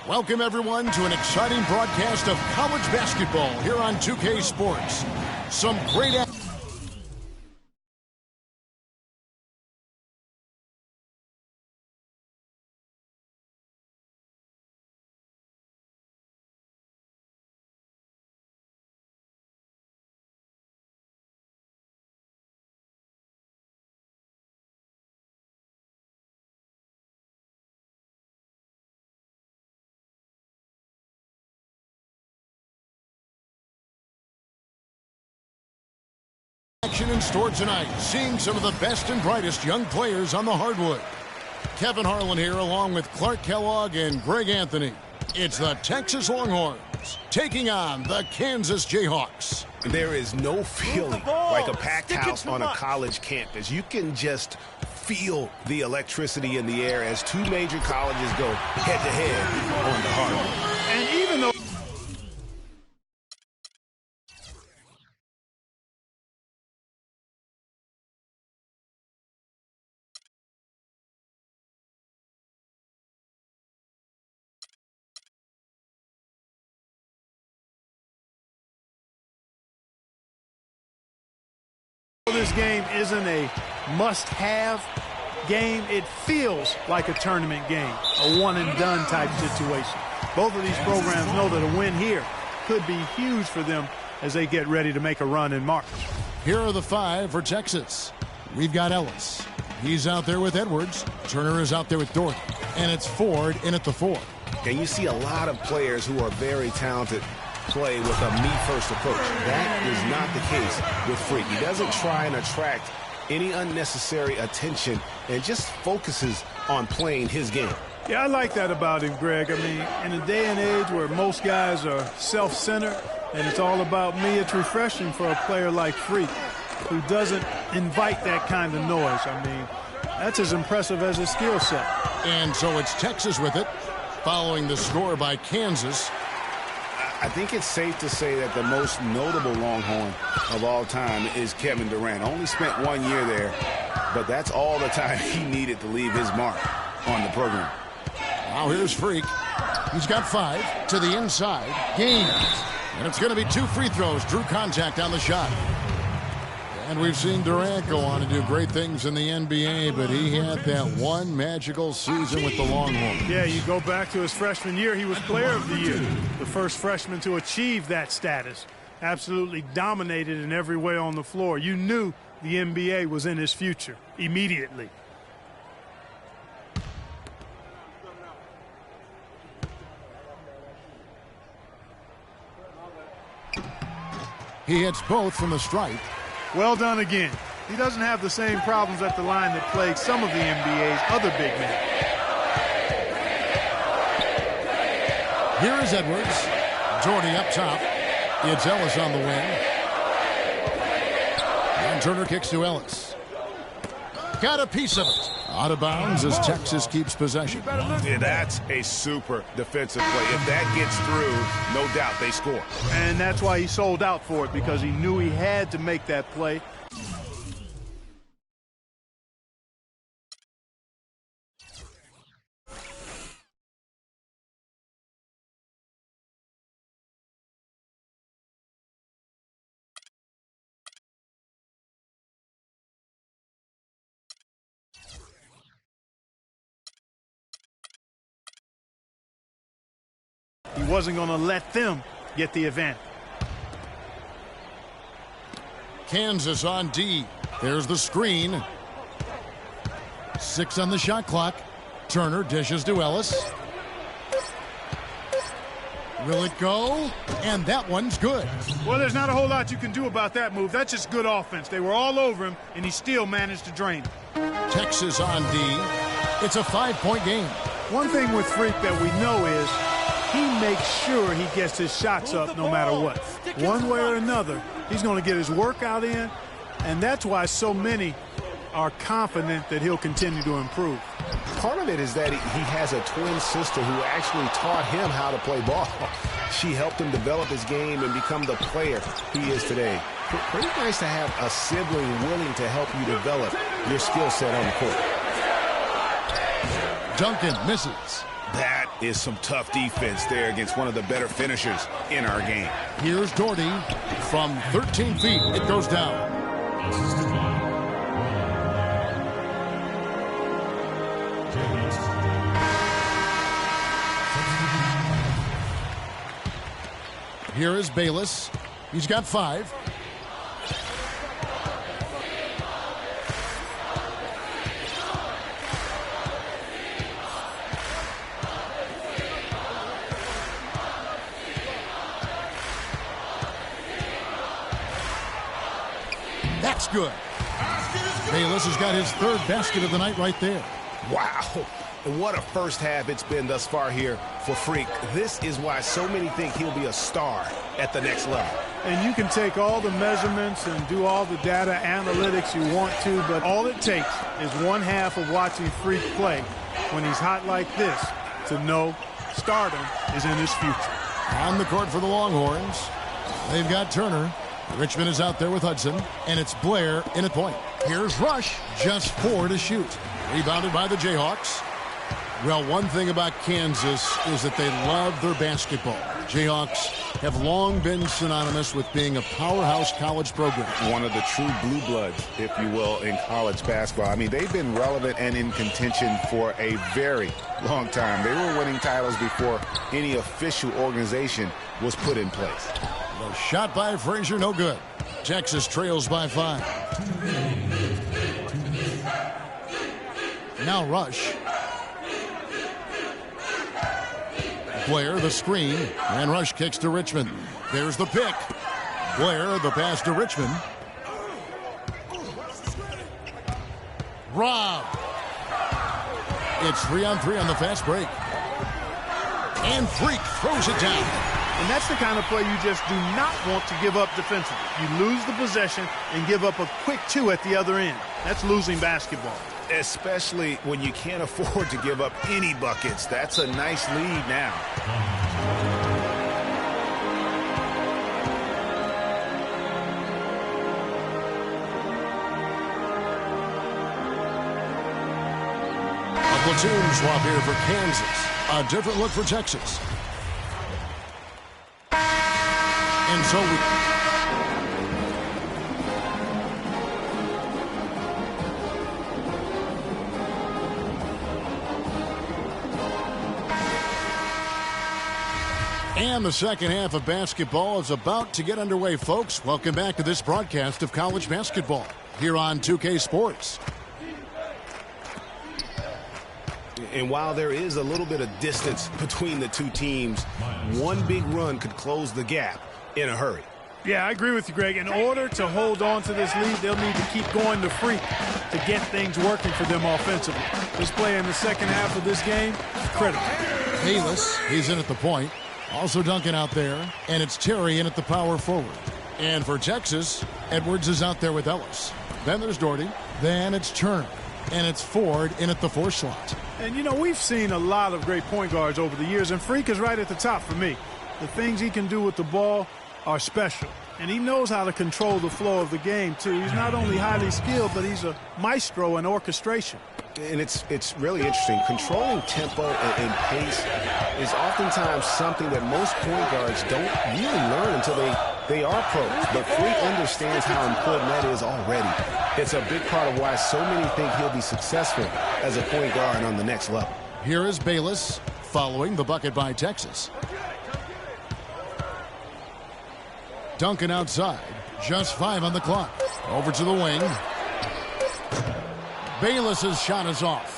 Welcome, everyone, to an exciting broadcast of college basketball here on 2K Sports. Some great action in store tonight, seeing some of the best and brightest young players on the hardwood. Kevin Harlan here along with Clark Kellogg and Greg Anthony. It's the Texas Longhorns taking on the Kansas Jayhawks. There is no feeling like a packed house on a college campus. You can just feel the electricity in the air as two major colleges go head-to-head on the hardwood. And even though this game isn't a must-have game, it feels like a tournament game, a one-and-done type situation. Both of these programs know that a win here could be huge for them as they get ready to make a run in March. Here are the five for Texas. We've got Ellis. He's out there with Edwards. Turner is out there with Dorothy. And it's Ford in at the 4. And you see a lot of players who are very talented play with a me-first approach. That is not the case with Freak. He doesn't try and attract any unnecessary attention and just focuses on playing his game. Yeah, I like that about him, Greg. I mean, in a day and age where most guys are self-centered and it's all about me, it's refreshing for a player like Freak who doesn't invite that kind of noise. I mean, that's as impressive as his skill set. And so it's Texas with it, following the score by Kansas. I think it's safe to say that the most notable Longhorn of all time is Kevin Durant. Only spent 1 year there, but that's all the time he needed to leave his mark on the program. Now here's Freak. He's got 5 to the inside. Gains. And it's going to be 2 free throws. Drew contact on the shot. And we've seen Durant go on to do great things in the NBA, but he had that one magical season with the Longhorns. Yeah, you go back to his freshman year, he was player of the year. The first freshman to achieve that status. Absolutely dominated in every way on the floor. You knew the NBA was in his future immediately. He hits both from the stripe. Well done again. He doesn't have the same problems at the line that plague some of the NBA's other big men. Here is Edwards. Jordy up top. It's Ellis on the wing. And Turner kicks to Ellis. Got a piece of it. Out of bounds as Texas keeps possession. Yeah, that's a super defensive play. If that gets through, no doubt they score. And that's why he sold out for it, because he knew he had to make that play. He wasn't going to let them get the advantage. Kansas on D. There's the screen. 6 on the shot clock. Turner dishes to Ellis. Will it go? And that one's good. Well, there's not a whole lot you can do about that move. That's just good offense. They were all over him, and he still managed to drain him. Texas on D. It's a 5-point game. One thing with Freak that we know is he makes sure he gets his shots up no matter what. One way or another, he's going to get his workout in, and that's why so many are confident that he'll continue to improve. Part of it is that he has a twin sister who actually taught him how to play ball. She helped him develop his game and become the player he is today. Pretty nice to have a sibling willing to help you develop your skill set on the court. Duncan misses. That is some tough defense there against one of the better finishers in our game. Here's Doherty from 13 feet. It goes down. Here is Bayless. He's got 5. That's good. Bayless has got his 3rd basket of the night right there. Wow. And what a first half it's been thus far here for Freak. This is why so many think he'll be a star at the next level. And you can take all the measurements and do all the data analytics you want to, but all it takes is one half of watching Freak play when he's hot like this to know stardom is in his future. On the court for the Longhorns, they've got Turner. Richmond is out there with Hudson, and it's Blair in at point. Here's Rush, just 4 to shoot. Rebounded by the Jayhawks. Well, one thing about Kansas is that they love their basketball. Jayhawks have long been synonymous with being a powerhouse college program. One of the true blue bloods, if you will, in college basketball. I mean, they've been relevant and in contention for a very long time. They were winning titles before any official organization was put in place. The shot by Frazier, no good. Texas trails by 5. Now Rush. Blair, the screen, and Rush kicks to Richmond. There's the pick. Blair, the pass to Richmond. Rob. It's 3-on-3 on the fast break. And Freak throws it down. And that's the kind of play you just do not want to give up defensively. You lose the possession and give up a quick 2 at the other end. That's losing basketball. Especially when you can't afford to give up any buckets. That's a nice lead now. A platoon swap here for Kansas. A different look for Texas. And so And the second half of basketball is about to get underway, folks. Welcome back to this broadcast of college basketball here on 2K Sports. And while there is a little bit of distance between the two teams, one big run could close the gap in a hurry. Yeah, I agree with you, Greg. In order to hold on to this lead, they'll need to keep going to Freak to get things working for them offensively. This play in the second half of this game is critical. Bayless, he's in at the point. Also Duncan out there, and it's Terry in at the power forward. And for Texas, Edwards is out there with Ellis. Then there's Doherty. Then it's Turner. And it's Ford in at the 4 slot. And, you know, we've seen a lot of great point guards over the years, and Freak is right at the top for me. The things he can do with the ball are special. And he knows how to control the flow of the game, too. He's not only highly skilled, but he's a maestro in orchestration. And it's really interesting. Controlling tempo and pace is oftentimes something that most point guards don't really learn until they are pros. But Freak understands how important that is already. It's a big part of why so many think he'll be successful as a point guard on the next level. Here is Bayless following the bucket by Texas. Duncan outside. Just 5 on the clock. Over to the wing. Bayless's shot is off.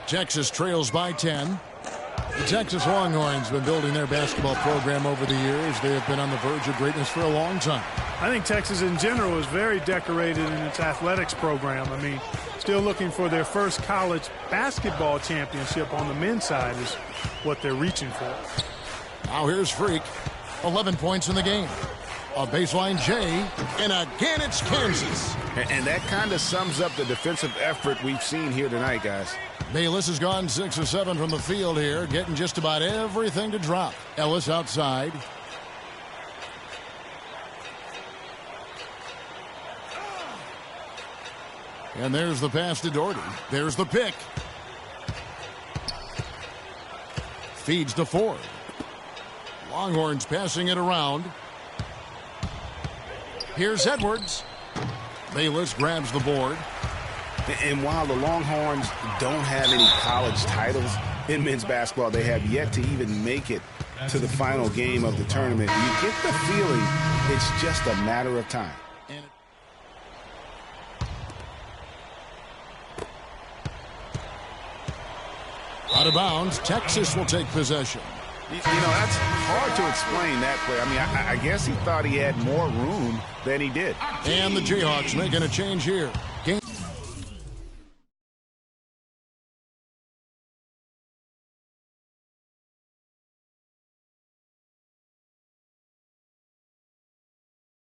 Texas trails by 10. The Texas Longhorns have been building their basketball program over the years. They have been on the verge of greatness for a long time. I think Texas in general is very decorated in its athletics program. I mean, still looking for their first college basketball championship on the men's side is what they're reaching for. Now here's Freak. 11 points in the game. A baseline J, and again it's Kansas. And that kind of sums up the defensive effort we've seen here tonight, guys. Bayless has gone 6 of 7 from the field here, getting just about everything to drop. Ellis outside. And there's the pass to Doherty. There's the pick. Feeds to Ford. Longhorns passing it around. Here's Edwards. Bayless grabs the board. And while the Longhorns don't have any college titles in men's basketball, they have yet to even make it to the final game of the tournament. You get the feeling it's just a matter of time. Out of bounds, Texas will take possession. You know, that's hard to explain that play. I mean, I guess he thought he had more room than he did. And the Jayhawks making a change here. Game